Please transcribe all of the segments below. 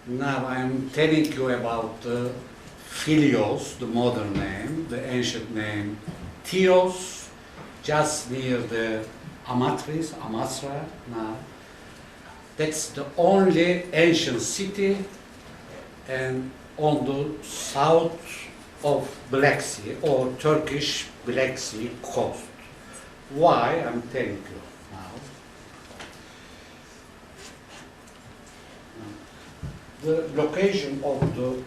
Now I'm telling you about the Philios, the modern name, the ancient name Tios, just near the Amasra now. That's the only ancient city and on the south of Black Sea or Turkish Black Sea coast. Why? I'm telling you now. The location of the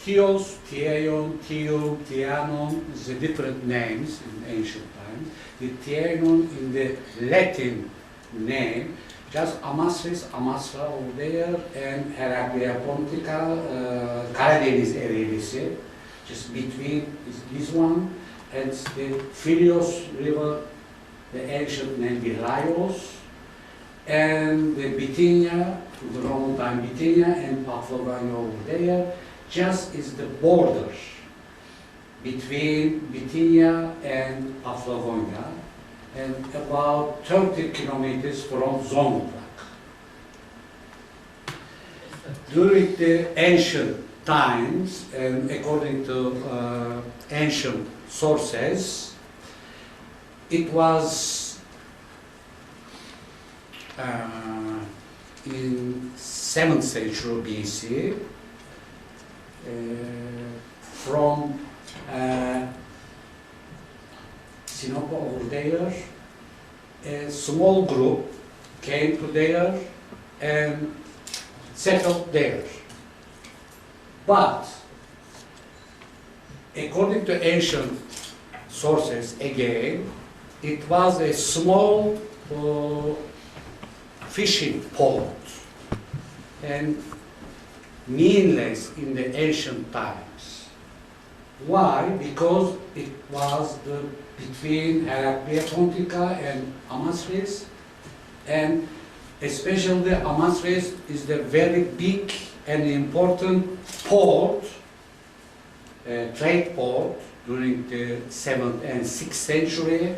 Tios, Tiayon, Tium, Tianon is the different names in ancient times. The Tianon in the Latin name, just Amasra over there, and Heraclea Pontica, Karadeniz Ereğlisi, just between is this one, and the Philios River, the ancient name Viraios, and the Bithynia, the Roman time Bithynia, and Paphlagonia over there, just is the border between Bithynia and Paphlagonia, and about 30 kilometers from Zonguldak. During the ancient times, and according to ancient sources, it was in 7th century BC from Sinope over there, a small group came to there and settled there. But according to ancient sources, again, it was a small fishing port and meaningless in the ancient times. Why? Because it was between Heraclea Pontica and Amasris, and especially Amasris is the very big and important port, trade port during the 7th and 6th century.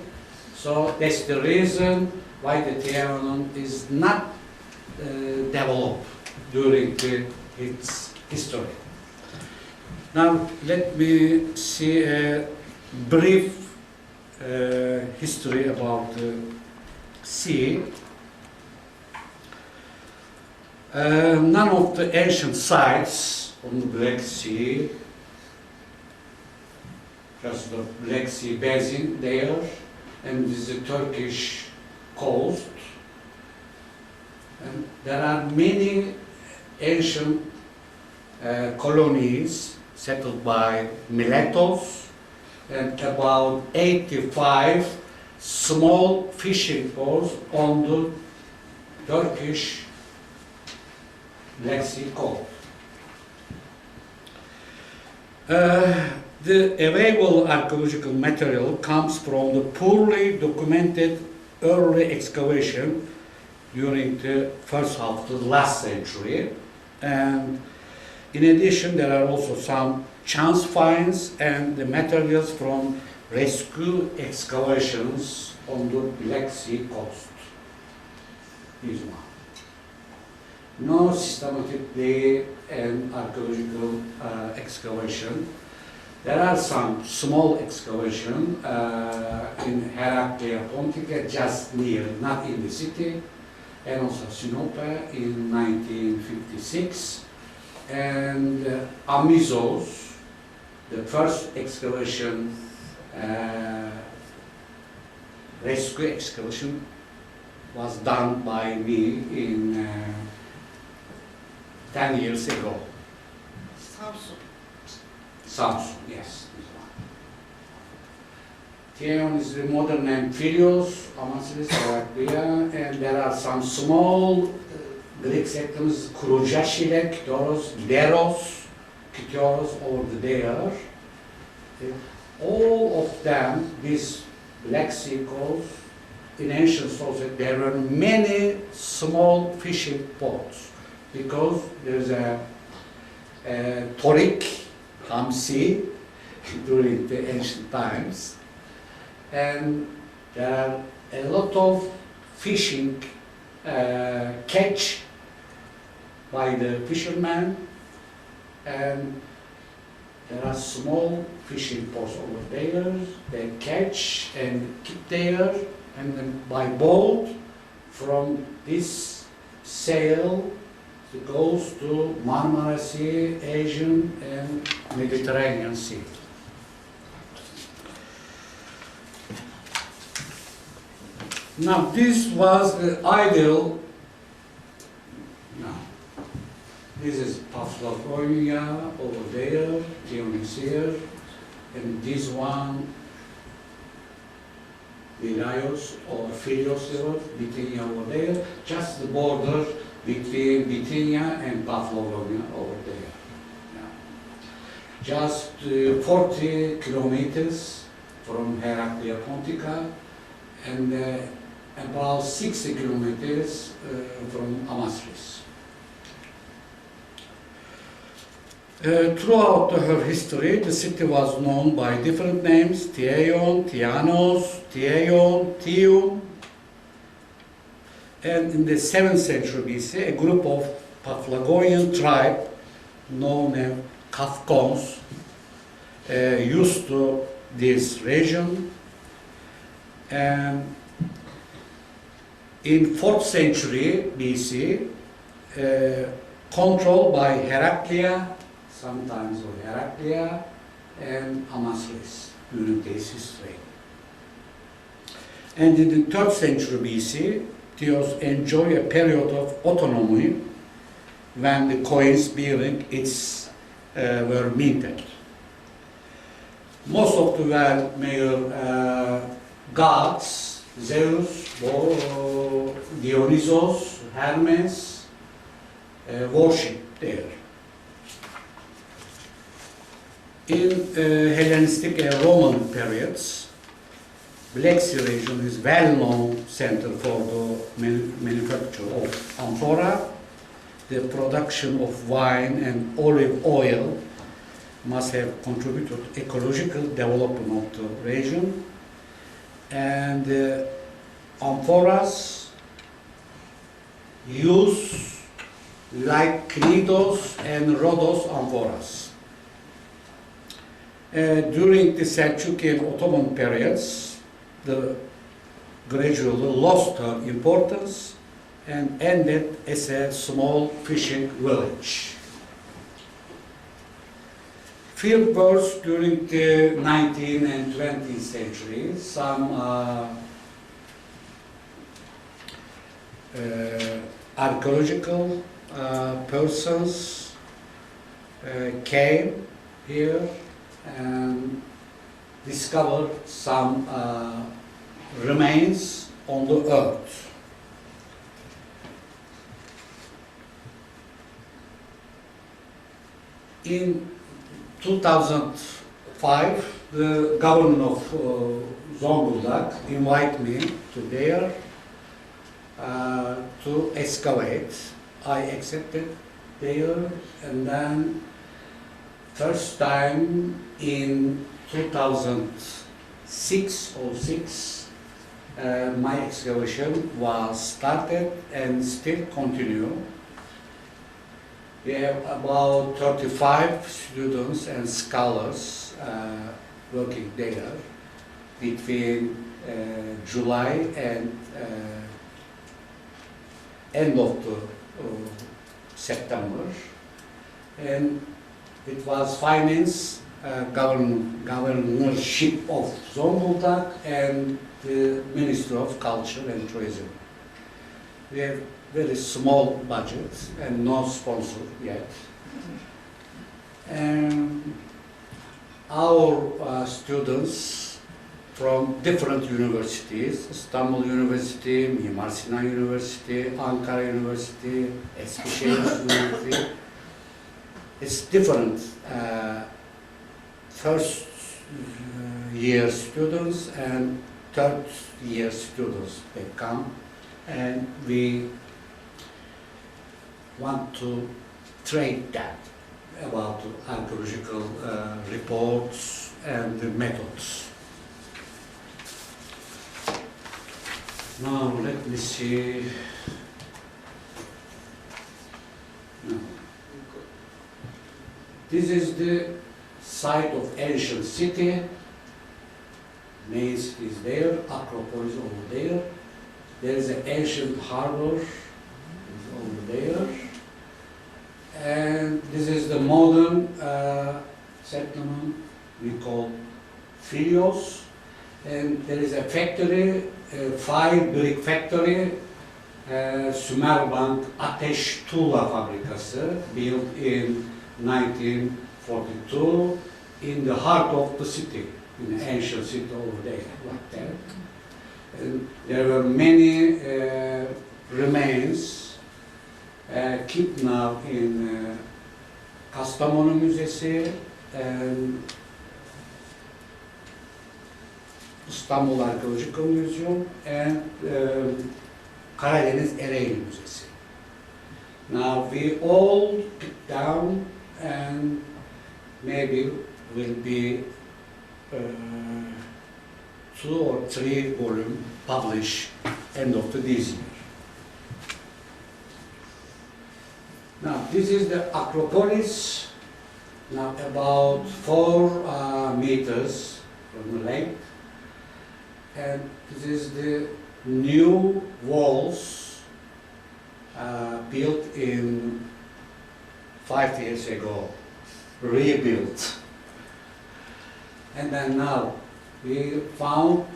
So that's the reason why the Trianon is not developed during its history. Now let me see a brief history about the sea. None of the ancient sites on the Black Sea, just the Black Sea basin there, and this is the Turkish coast. And there are many ancient colonies settled by Miletos, and about 85 small fishing ports on the Turkish Black Sea coast. The available archaeological material comes from the poorly documented early excavation during the first half of the last century, and in addition there are also some chance finds and the materials from rescue excavations on the Black Sea coast. This one. No systematic day and archaeological excavation. There are some small excavation in Heraclea Pontica, just near, not in the city, and also Sinope in 1956, and Amizos, the first excavation, rescue excavation, was done by me in 10 years ago. Samsun, yes. Tiayon is the modern name Philios, Amasris, Heraclea, and there are some small Greek settlements, Kourouja, Kitoros, Deros, Kitoros over there. All of them, this Black Sea coast, in ancient sources, there were many small fishing ports because there's a Torik, Hamsi, during the ancient times, and there are a lot of fishing catch by the fishermen, and there are small fishing ports over there. They catch and keep there, and then by boat from this sail it goes to Marmara Sea, Asian and Mediterranean Sea. Now this was the ideal. Now this is Paphlagonia over there, Tios here, and this one Tios or Filios here, Bithynia over there, just the border between Bithynia and Paphlagonia over there. Yeah. Just 40 kilometers from Heraclea Pontica and about 60 kilometers from Amasris. Throughout her history, the city was known by different names: Tieion, Tianos, Tieion, Tium. And in the 7th century BC, a group of Paphlagonian tribe known as Kafkons used to this region. And in 4th century BC, controlled by Heraclea, sometimes of Heraclea, and Amasris during this history. And in the 3rd century BC, Tios enjoy a period of autonomy when the coins bearing its were minted. Most of the well-made gods, Zeus, Dionysos, Hermes, worshipped there. In Hellenistic and Roman periods, Black Sea region is well-known center for the manufacture of amphora. The production of wine and olive oil must have contributed to ecological development of the region. And amphoras use like Knidos and Rhodos amphoras. During the Seljuk and Ottoman periods, the gradually lost her importance and ended as a small fishing village. Field works during the 19th and 20th century, some archaeological persons came here and discovered some remains on the earth. In 2005, the governor of Zonguldak invited me to there to excavate. I accepted there, and then first time in 2006 or 6, my excavation was started and still continue. We have about 35 students and scholars working there between July and end of the September, and it was financed governorship of Zonguldak and the Ministry of Culture and Tourism. We have very small budget and no sponsor yet. And our students from different universities, Istanbul University, Mimar Sinan University, Ankara University, Eskişehir University, it's different. First year students and third year students, they come, and we want to train them about archaeological reports and the methods. Now let me see. This is the site of ancient city. Maze is there, Acropolis over there. There is an ancient harbor over there. And this is the modern settlement we call Tios. And there is a factory, a fire brick factory, Sümer Bank Ateş Tuğla Fabrikası, built in 1942 in the heart of the city, in the ancient city over there, like that. And there were many remains kept now in Kastamonu Müzesi and İstanbul Archaeological Museum and Karadeniz Ereğli Müzesi. Now we all pick down and maybe will be 2 or 3 volume published end of this year. Now this is the Acropolis, now about 4 meters from the length, and this is the new walls built in 5 years ago, rebuilt. And then now we found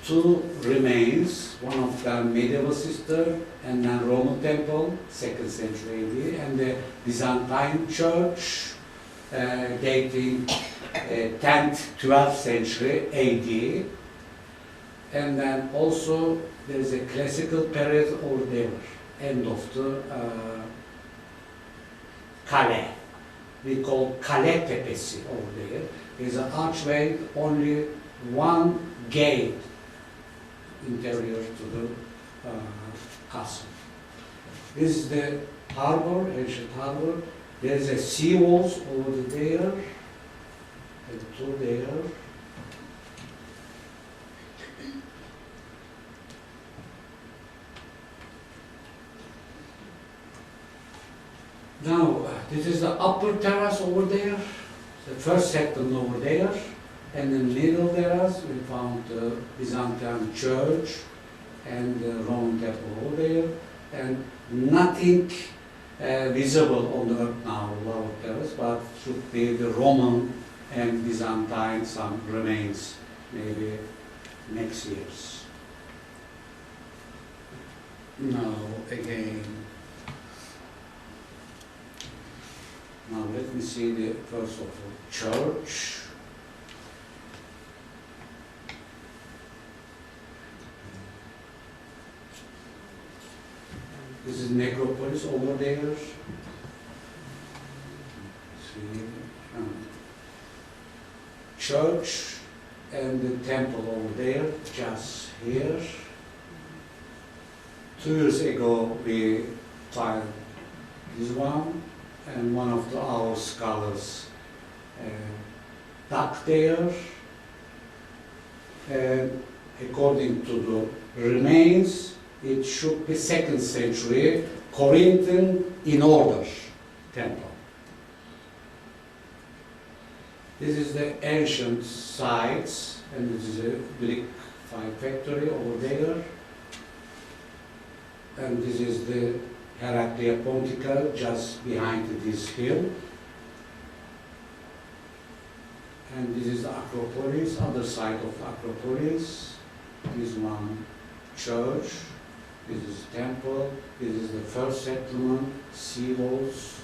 2 remains, one of them medieval sister and then Roman temple, 2nd century AD, and the Byzantine church dating 10th, 12th century AD. And then also there is a classical period over there, end of the Kale. We call Kale Tepesi over there. There's an archway, only 1 gate interior to the castle. This is the harbor, ancient harbor. There is a sea walls over there, and 2 there. Now, this is the upper terrace over there, the first section over there, and in the middle terrace we found the Byzantine church and the Roman temple over there, and nothing visible on the earth now, lower terrace, but should be the Roman and Byzantine, some remains, maybe next years. Now, again, now let me see the first of all church. This is Acropolis over there. See, church and the temple over there, just here. 2 years ago we found this one, and one of our scholars dug there, and according to the remains, it should be 2nd century Corinthian in order temple. This is the ancient sites, and this is a brick factory over there, and this is the Heraclea Pontica just behind this hill. And this is the Acropolis, other side of Acropolis. This one church, this is temple, this is the first settlement, sea walls,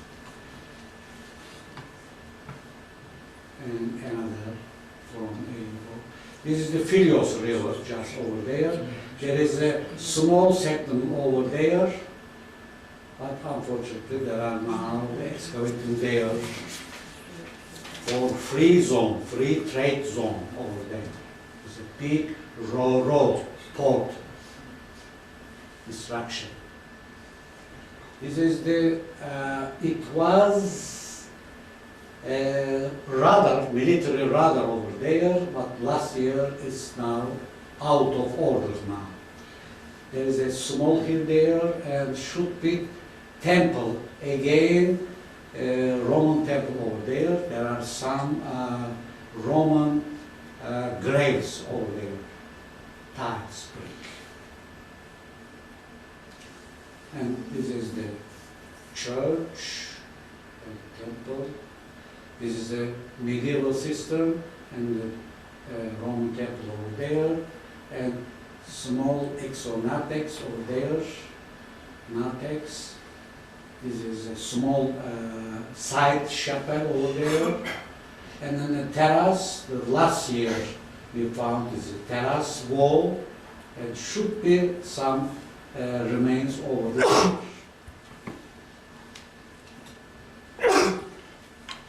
and another from April. This is the Tios river just over there. There is a small settlement over there, but unfortunately there are now excavating there for free zone, free trade zone over there. It's a big road, port construction. This is the, it was radar, military radar over there, but last year it's now out of order now. There is a small hill there and should be temple again Roman temple over there. There are some Roman graves over there, tiles brick. And this is the church and temple. This is the medieval system and the Roman temple over there, and small exo-narthex over there, narthex. This is a small side chapel over there, and then the terrace. The last year we found is a terrace wall, and should be some remains over there.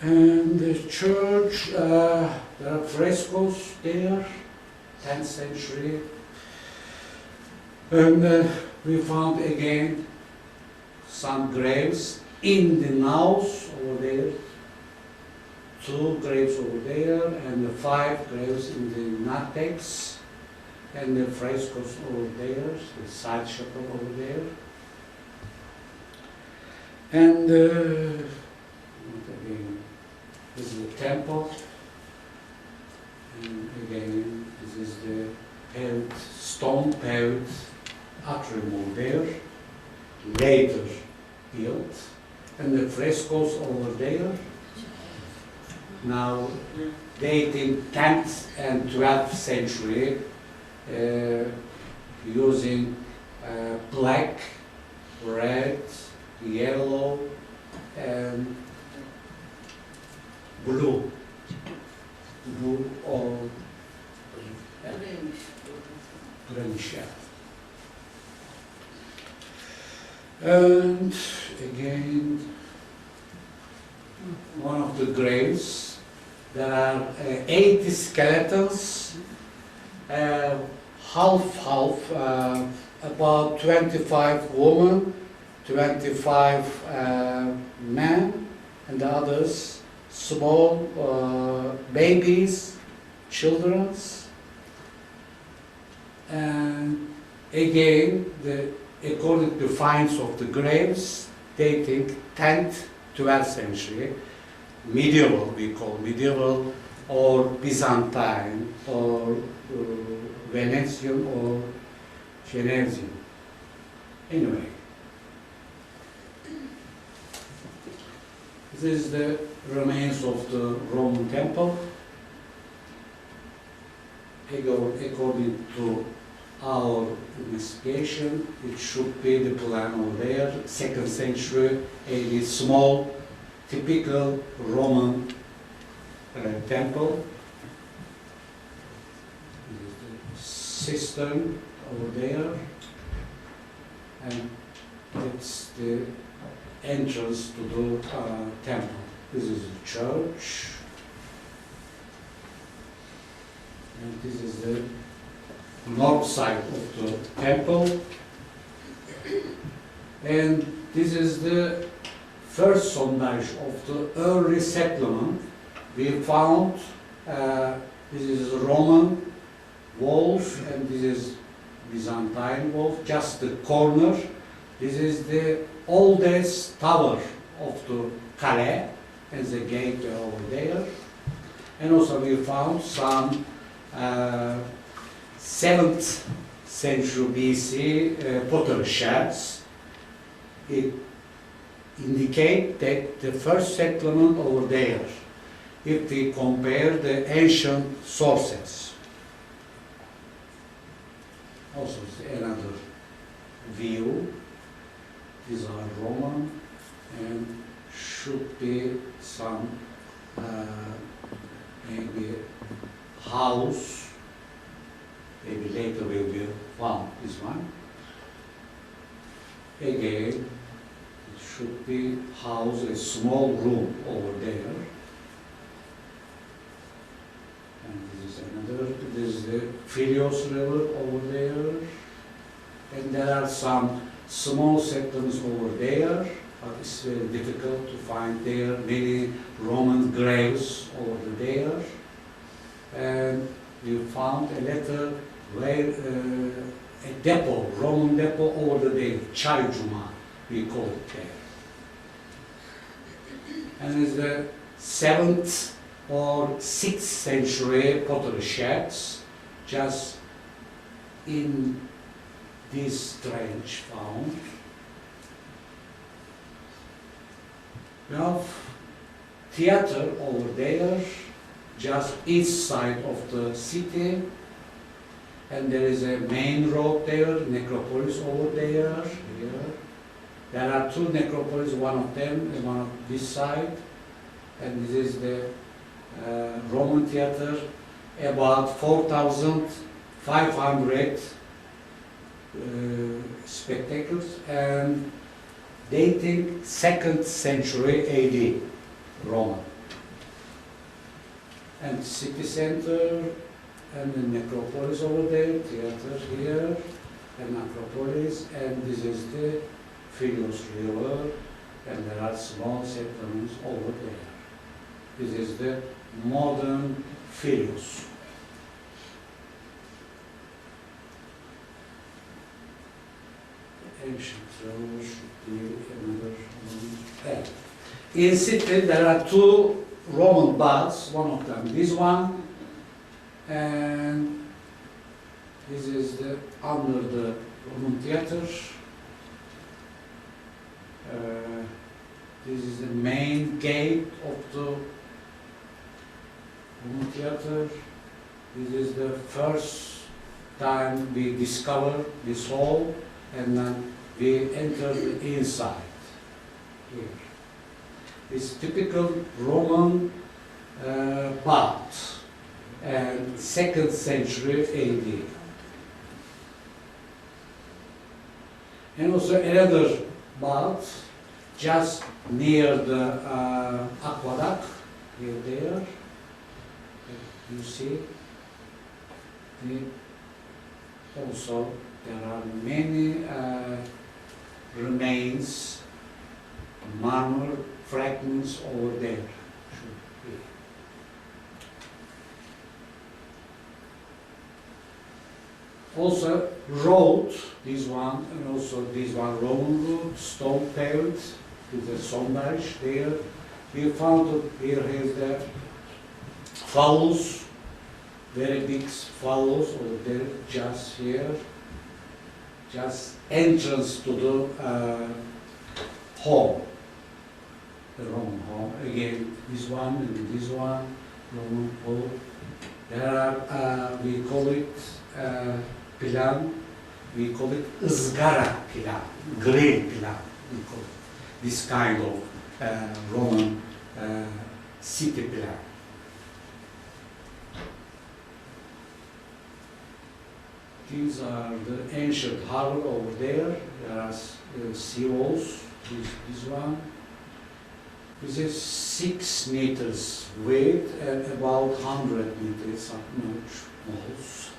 And the church, there are frescoes there, 10th century. And we found again some graves in the naos over there, 2 graves over there, and the 5 graves in the narthex, and the frescoes over there, the side chapel over there. And again, this is the temple, and again, this is the paved, stone paved atrium over there, later built, and the frescoes over there, now dating 10th and 12th century, using black, red, yellow, and blue or greenish. And again, one of the graves. There are 80 skeletons, half, about 25 women, 25 men, and the others small babies, children. And again, according to finds of the graves, dating 10th, 12th century, medieval, we call medieval, or Byzantine, or Venetian, or Genesian. Anyway, this is the remains of the Roman temple. According to our investigation, it should be the plan over there, 2nd century, a small, typical Roman temple. The cistern over there, and it's the entrance to the temple. This is the church, and this is the north side of the temple, and this is the first sondage of the early settlement. We found this is Roman walls, and this is Byzantine wall, just the corner. This is the oldest tower of the Kale, and the gate over there. And also we found some 7th century BC pottery shards. It indicate that the first settlement over there, if we compare the ancient sources. Also another view. These are Roman, and should be some maybe house, maybe later will be found this one. Again, it should be house, a small room over there. And this is another, this is the Tios river over there. And there are some small settlements over there, but it's very difficult to find there. Many Roman graves over there. And we found a letter where a depot, Roman depot over there, Çaycuma, we call it there. and is the 7th or 6th century pottery sheds, just in this trench found. We have theater over there, just east side of the city, and there is a main road there, Acropolis over there, here. There are two necropolis, one of them is one of this side, and this is the Roman theater, about 4,500 spectacles, and dating 2nd century AD, Roman. And city center, and the necropolis over there, theater here, and Acropolis, and this is the Tios River, and there are small settlements over there. This is the modern Tios. Ancient river should be another one. In city there are two Roman baths, one of them this one, and this is the under the Roman theater. This is the main gate of the Roman theater. This is the first time we discover this hall, and then we enter the inside here. It's typical Roman bath, and 2nd century AD. And also another bath just near the aqueduct, here there. You see, also there are many remains, marble fragments over there. Should be. Also road, this one, and also this one Roman road, stone paved with the sondage there. We found it, here is the fallows, very big fallows over there, just here, just entrance to the hall, the Roman hall. Again, this one and this one, Roman hall. There are, we call it plan, we call it ızgara plan, grill plan, we call it. This kind of Roman city plan. These are the ancient harbour over there. There are sea walls. This one. This is 6 meters width and about 100 meters walls.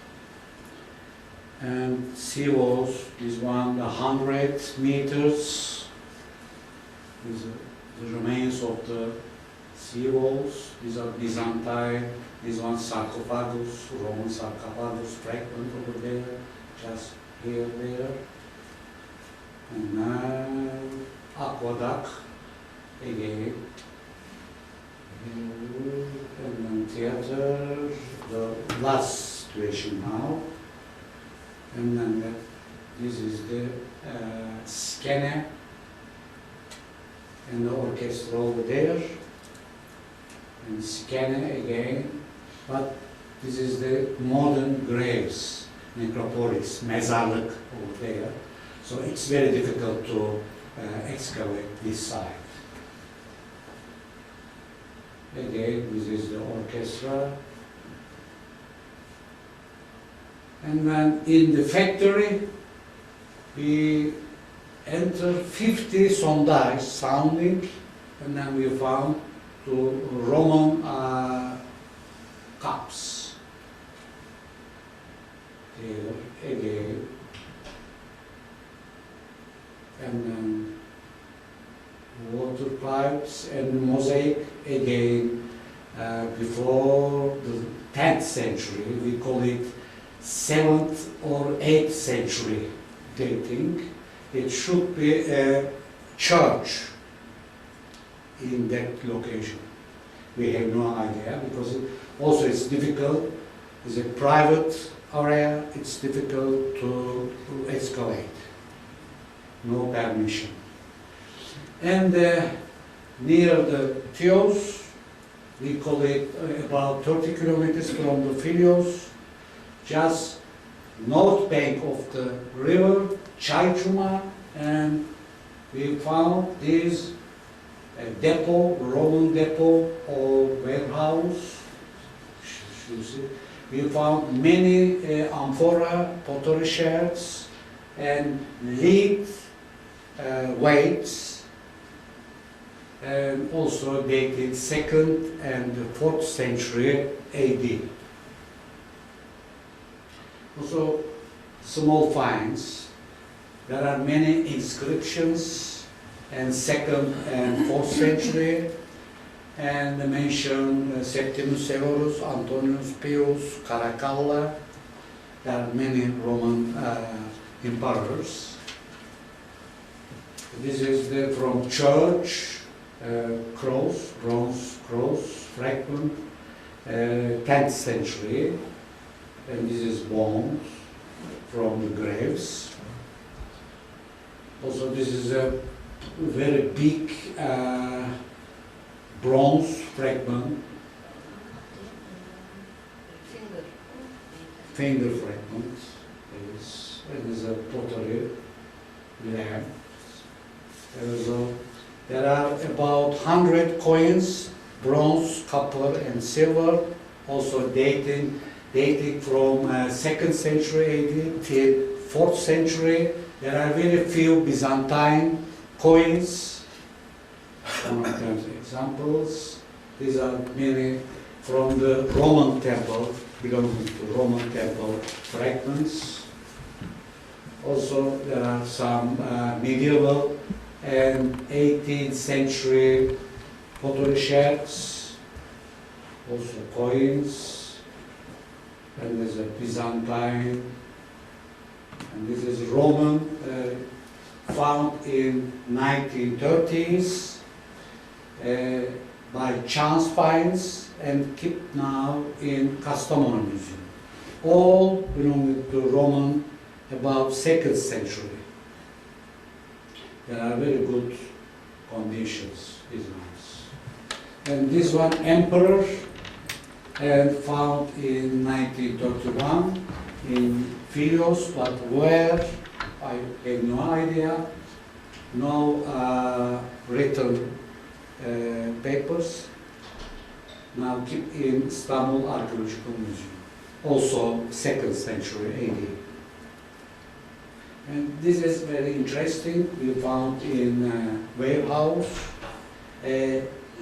And sea walls. This one, 100 meters. These are the remains of the sea walls. These are Byzantine. This one sarcophagus, Roman sarcophagus fragment over there, just here, there. And now aqueduct again. And then theater, the last situation now. And then this is the scanner and the orchestra over there. And scanner again. But this is the modern graves, necropolis, mezarlık over there. So it's very difficult to excavate this site. Again, this is the orchestra. And then in the factory, we enter 50 sondage sounding, and then we found two Roman cups. Here again. And then water pipes and mosaic again. Before the 10th century, we call it 7th or 8th century dating. It should be a church. in that location. We have no idea because also it's difficult. It's a private area. It's difficult to excavate. No permission. And near the Tios, we call it about 30 kilometers from the Tios, just north bank of the river, Çaycuma, and we found this depot, Roman depot or warehouse. We found many amphora, pottery shards, and lead weights, and also dated 2nd and 4th century AD. Also, small finds. There are many inscriptions in 2nd and 4th century, and they mention Septimus Severus, Antonius Pius, Caracalla. There are many Roman emperors. This is from church, cross, bronze cross, fragment, 10th century, and this is bones from the graves. Also, this is a very big bronze fragment, finger fragment. It is a pottery lamp. There are about 100 coins, bronze, copper, and silver, also dating from 2nd century AD till 4th century. There are very few Byzantine coins. One of them examples. These are many from the Roman temple, belonging to Roman temple fragments. Also, there are some medieval and 18th century pottery shards, also coins, and there's a Byzantine, and this is Roman, found in 1930s by chance finds and kept now in Kastamonu Museum. All belonging to Roman, about 2nd century. There are very good conditions, these ones. And this one, emperor, and found in 1931 in Tios, but where, I have no idea. No written papers. Now keep in Istanbul Archaeological Museum, also 2nd century AD. And this is very interesting. We found in warehouse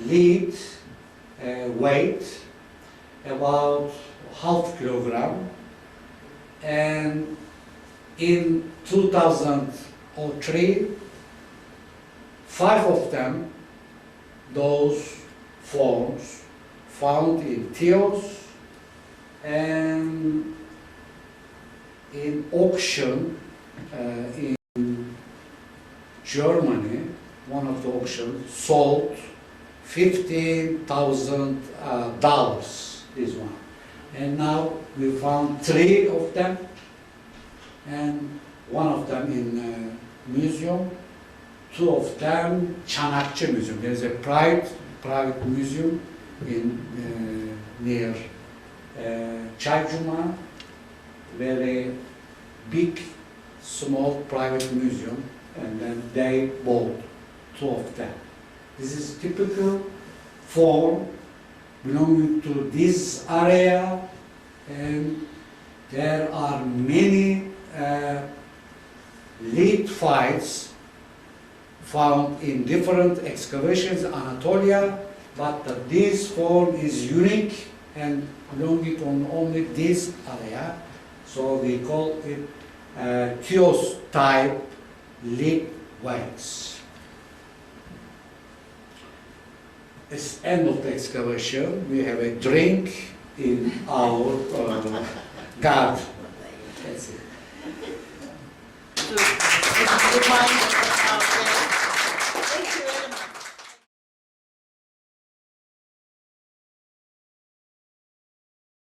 lead weight about half kilogram, and in 2003, 5 of them, those forms found in Tios and in auction in Germany. One of the auctions sold $15,000, this one. And now we found 3 of them, and one of them in museum, 2 of them Çanakçı Museum. There's a private museum in near Çaycuma, very big, small private museum, and then they bought 2 of them. This is typical form belonging to this area, and there are many lead finds found in different excavations in Anatolia, but this form is unique and belonging on only this area, so we call it Tios type lead weights. It's end of the excavation. We have a drink in our garden. That's it.